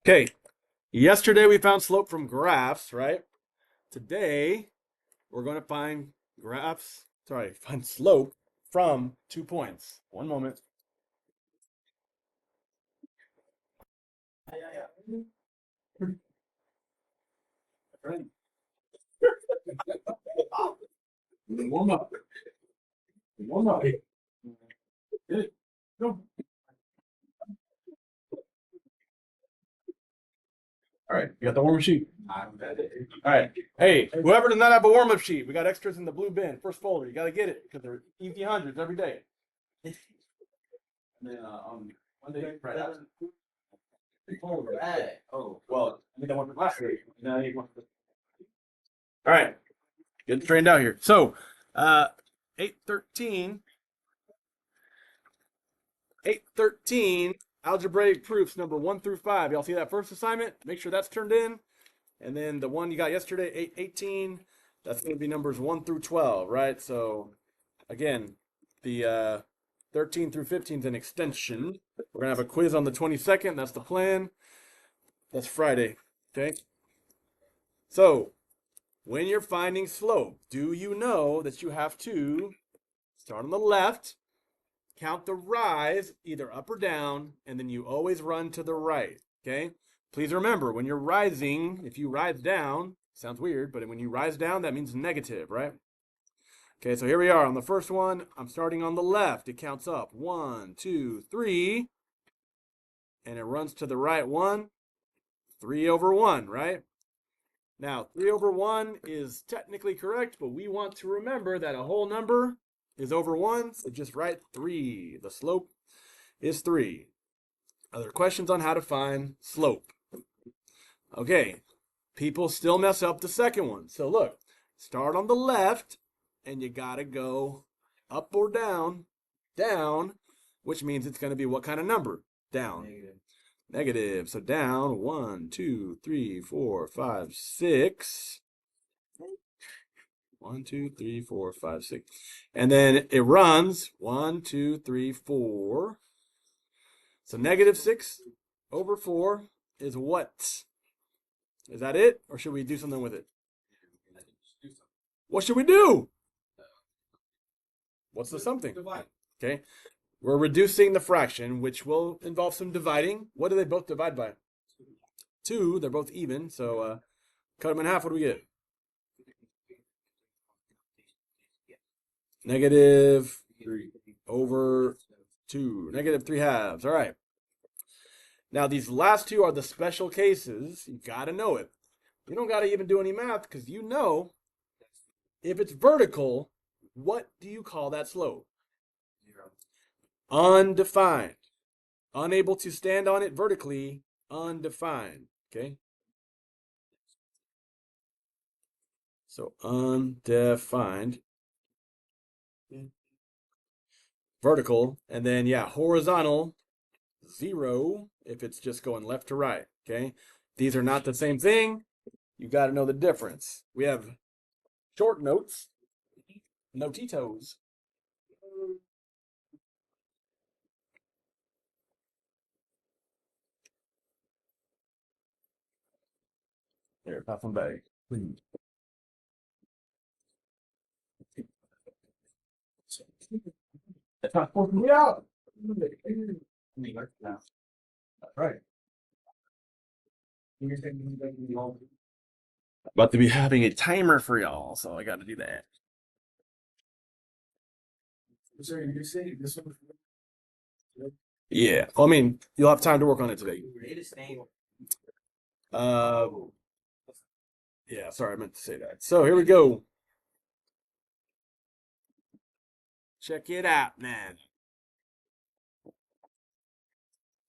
Okay, yesterday we found slope from graphs, right? Today we're going to find find slope from 2 points. One moment. Right. Warm up. Warm up. Good. Go. All right, you got the warm up sheet. All right. Hey, whoever does not have a warm up sheet, we got extras in the blue bin, first folder. You got to get it because they're easy hundreds every day. And then on Monday, right after. Oh, well, I think I went for last week. Now you want for. All right, getting straightened out here. So, 813, 813 algebraic proofs number 1 through 5. Y'all see that first assignment? Make sure that's turned in. And then the one you got yesterday, 818, that's going to be numbers 1 through 12, right? So, again, the 13 through 15 is an extension. We're going to have a quiz on the 22nd. That's the plan. That's Friday, okay? So, when you're finding slope, do you know that you have to start on the left, count the rise either up or down, and then you always run to the right, okay? Please remember, when you're rising, if you rise down, sounds weird, but when you rise down, that means negative, right? Okay, so here we are on the first one. I'm starting on the left. It counts up 1, 2, 3, and it runs to the right 1, 3 over 1, right? Now, 3 over 1 is technically correct, but we want to remember that a whole number is over 1, so just write 3. The slope is 3. Other questions on how to find slope? Okay, people still mess up the second one. So look, start on the left, and you gotta go up or down, down, which means it's gonna be what kind of number? Down. Negative. So down 1, 2, 3, 4, 5, 6. 1, 2, 3, 4, 5, 6. And then it runs 1, 2, 3, 4. So negative 6 over 4 is what? Is that it? Or should we do something with it? What should we do? What's the something? Okay. We're reducing the fraction, which will involve some dividing. What do they both divide by? 2. They're both even. So cut them in half. What do we get? Negative 3 over 2. Negative 3 halves. All right. Now, these last two are the special cases. You got to know it. You don't got to even do any math because you know if it's vertical, what do you call that slope? Undefined. Unable to stand on it vertically, undefined. Okay? So undefined. Vertical. And then, yeah, horizontal, 0 if it's just going left to right. Okay? These are not the same thing. You got to know the difference. We have short notes, notitos. Here, pass them back. That's not forcing me out. Right. About to be having a timer for y'all, so I got to do that. Yeah, well, I mean, you'll have time to work on it today. Uh, yeah, sorry, I meant to say that. So here we go. Check it out, man.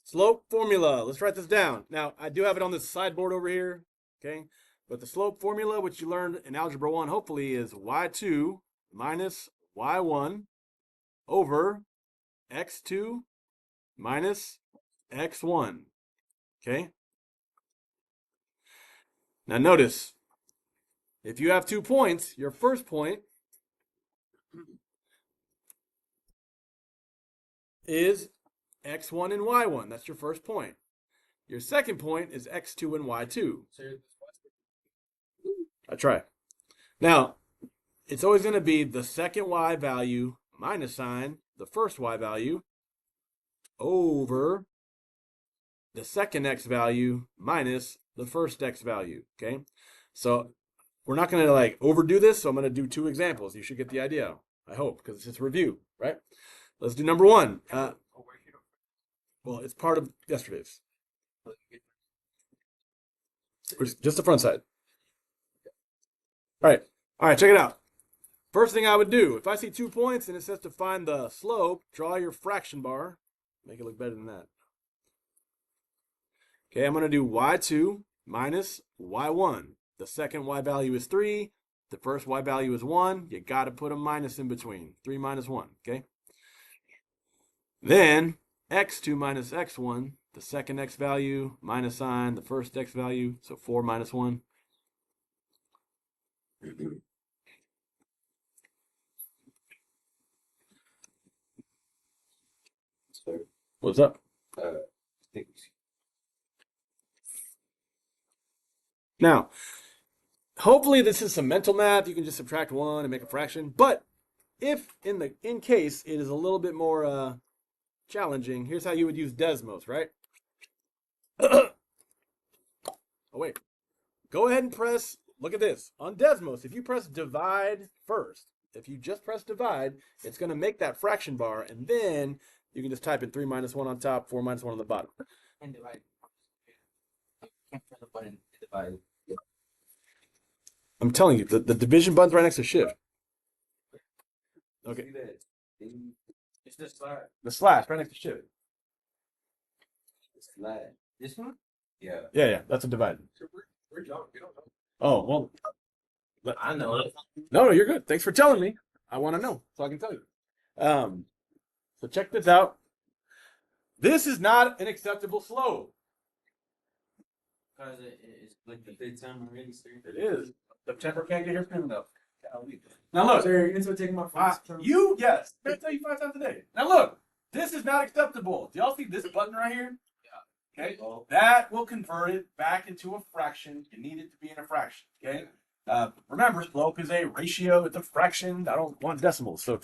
Slope formula. Let's write this down. Now, I do have it on this sideboard over here, okay? But the slope formula, which you learned in Algebra 1, hopefully, is y2 minus y1 over x2 minus x1, okay? Now, notice, if you have 2 points, your first point is x1 and y1. That's your first point. Your second point is x2 and y2. I try. Now, it's always going to be the second y value minus sign the first y value over the second x value minus the first x value, okay? So we're not going to like overdo this, so I'm going to do 2 examples. You should get the idea, I hope, because it's just a review, right? Let's do number 1. Well, it's part of yesterday's. Just the front side. All right, check it out. First thing I would do, if I see 2 points and it says to find the slope, draw your fraction bar. Make it look better than that. Okay, I'm going to do y2 minus y1. The second y value is 3. The first y value is 1. You got to put a minus in between. 3 minus 1, okay? Then x2 minus x1. The second x value minus sign the first x value. So 4 minus 1. What's up? Now, hopefully this is some mental math. You can just subtract 1 and make a fraction. But if in case it is a little bit more challenging, here's how you would use Desmos, right? Oh wait. Go ahead and press, look at this. On Desmos, if you press divide first, if you just press divide, it's going to make that fraction bar, and then you can just type in 3 minus 1 on top, 4 minus 1 on the bottom. And divide. Can't press the button to divide. I'm telling you, the division button's right next to shift. Okay. It's the slash. The slash right next to shift. Slash. This one? Yeah. Yeah, that's a divide. We're John. We don't know. Oh, well. I know it. No, you're good. Thanks for telling me. I want to know, so I can tell you. So check this out. This is not an acceptable slope. Because it's like the big time already, sir. It is. September can't get here soon enough. Now look. Sir, you're going to take my first term. Yes. I'm going to tell you 5 times a day. Now look. This is not acceptable. Do y'all see this button right here? Yeah. Okay. That will convert it back into a fraction. You need it to be in a fraction. Okay. Remember, slope is a ratio. It's a fraction. I don't want decimals. So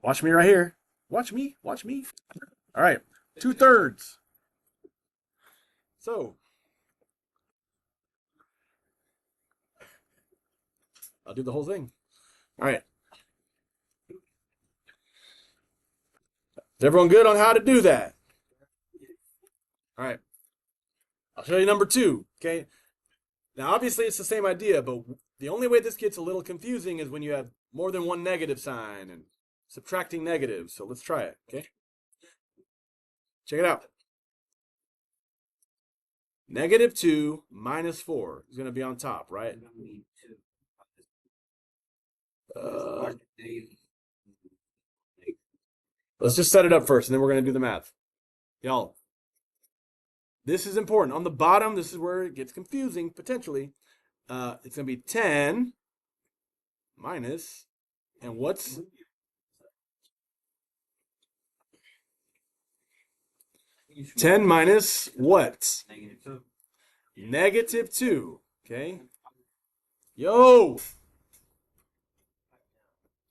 watch me right here. Watch me. Watch me. All right. 2/3. So I'll do the whole thing. All right. Is everyone good on how to do that? All right. I'll show you number 2. Okay. Now, obviously, it's the same idea, but the only way this gets a little confusing is when you have more than one negative sign and subtracting negatives. So let's try it. Okay. Check it out. -2 minus 4 is going to be on top, right? Let's just set it up first, and then we're going to do the math. Y'all, this is important. On the bottom, this is where it gets confusing, potentially. It's going to be 10 minus, and what's... -10 minus what? -2. Okay. Yo!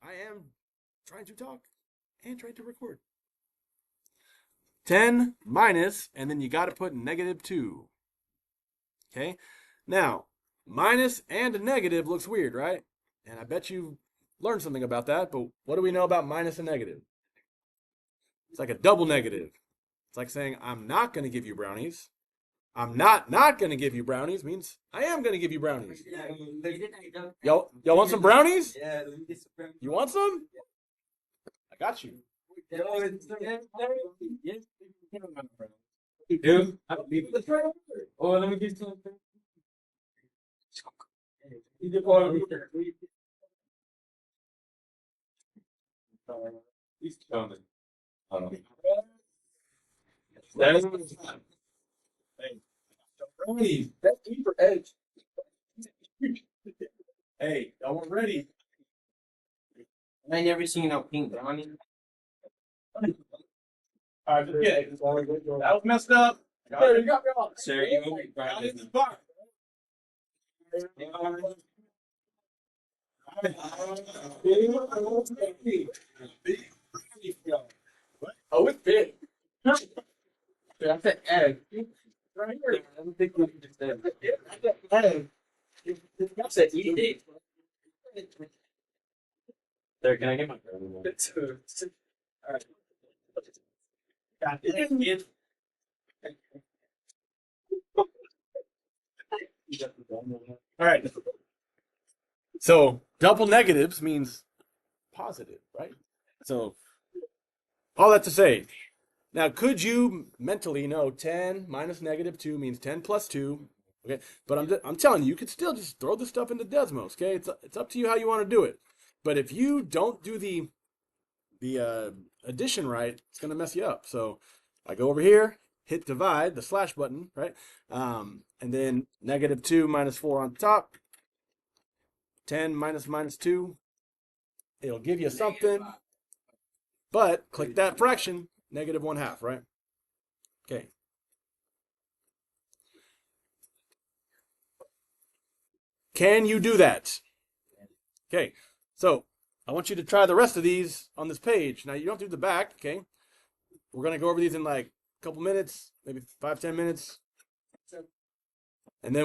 I am trying to talk and trying to record. 10 minus, and then you got to put -2. Okay. Now, minus and a negative looks weird, right? And I bet you learned something about that, but what do we know about minus and negative? It's like a double negative. It's like saying, I'm not going to give you brownies. I'm not going to give you brownies means I am going to give you brownies. Y'all want some brownies? Yeah, let me get some brownies. You want some? I got you. Dude, oh, let me get some. He's coming. That's deeper edge. Hey, y'all weren't ready. I never seen no pink brownie. All right, forget it. That was messed up. Sir, you won't be proud of me. Oh, it's big. That's an egg. Right here. I don't think we just said. That's an egg. That's an eat. Sir, can I get my card? All right. Got it. All right. So double negatives means positive, right? So all that to say, now could you mentally know 10 minus negative 2 means 10 plus 2? Okay, but I'm telling you, you could still just throw this stuff into Desmos. Okay, it's up to you how you want to do it. But if you don't do the addition right, it's gonna mess you up. So I go over here, hit divide, the slash button, right? And then negative 2 minus 4 on top. 10 minus 2. It'll give you something. But click that fraction, negative 1/2, right? Okay. Can you do that? Okay. So I want you to try the rest of these on this page. Now you don't do the back, okay? We're gonna go over these in like a couple minutes, maybe 5-10 minutes. And then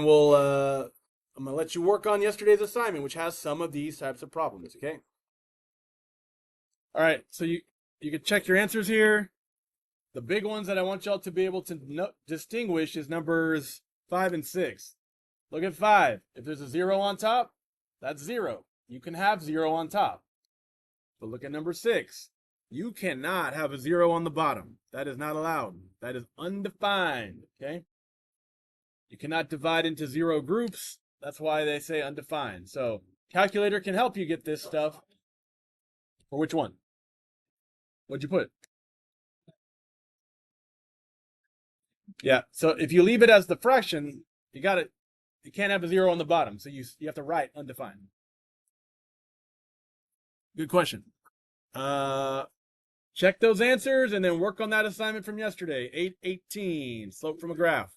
I'm gonna let you work on yesterday's assignment, which has some of these types of problems, okay? All right, so you can check your answers here. The big ones that I want y'all to be able to distinguish is numbers 5 and 6. Look at 5. If there's a 0 on top, that's 0. You can have 0 on top. But look at number 6. You cannot have a 0 on the bottom. That is not allowed. That is undefined, okay? You cannot divide into 0 groups. That's why they say undefined. So calculator can help you get this stuff. For which one? What'd you put? Yeah. So if you leave it as the fraction, you can't have a 0 on the bottom. So you have to write undefined. Good question. Check those answers and then work on that assignment from yesterday. 8:18, slope from a graph.